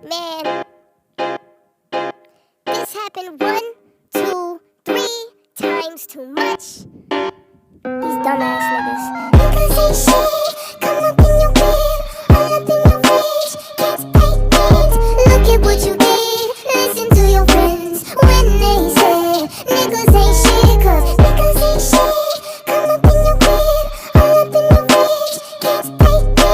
Man, this happened 1, 2, 3 times too much. These dumbass niggas. Niggas ain't shit. Come up in your bed, all up in your face. Can't take it. Look at what you did. Listen to your friends when they say niggas ain't shit. 'Cause niggas ain't shit. Come up in your bed, all up in your face. Can't take it.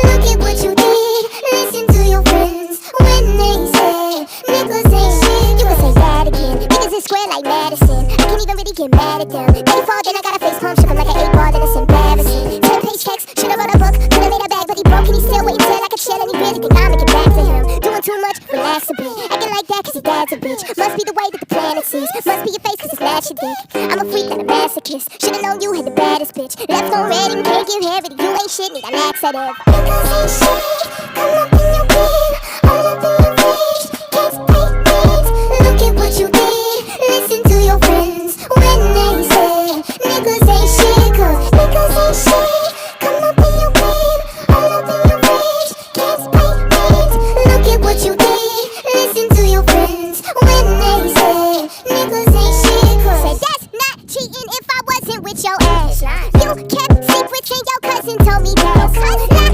Look at what you did. Listen to your friends when they say niggas ain't shit. You can say that again. Niggas is square like Madison. I can't even really get mad at them. They fall, then I gotta face palm, shook 'em like an 8 ball, then it's embarrassing. 10-page text, should've wrote a book, could've made a bag, but he broke and he still waiting till I could chill, and he really think I'ma get back to him. Doing too much, relax a bit. Acting like that 'cause his dad's a bitch. Must be the way that the planet sees. Must be your face 'cause it's match your dick. I'm a freak, not a masochist. Should've known you had the baddest bitch. Left on red and can't give heavy. You ain't shit, need a laxative. Niggas ain't shit. Come up in your bed, all up in your face. Can't take it. Look at what you did. Listen to your friends when they say niggas ain't shit. 'Cause niggas ain't shit. Come up in your bed, all up in your face. Can't take it. Look at what you did. Listen to your friends when they say niggas ain't shit. 'Cause say that's not cheating if I wasn't with your ass. You kept secrets and your cousin told me that.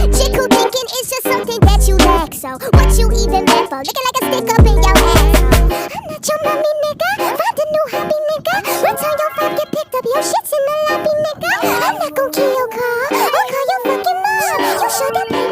Logical thinking is just something that you lack. So what you even mad for? Looking like a stick up in your ass. I'm not your mommy, nigga. Find a new hobby, nigga. Return your phone, get picked up. Your shit's in the lobby, nigga. I'm not gon' kill your car or call your fucking mom. You should've paid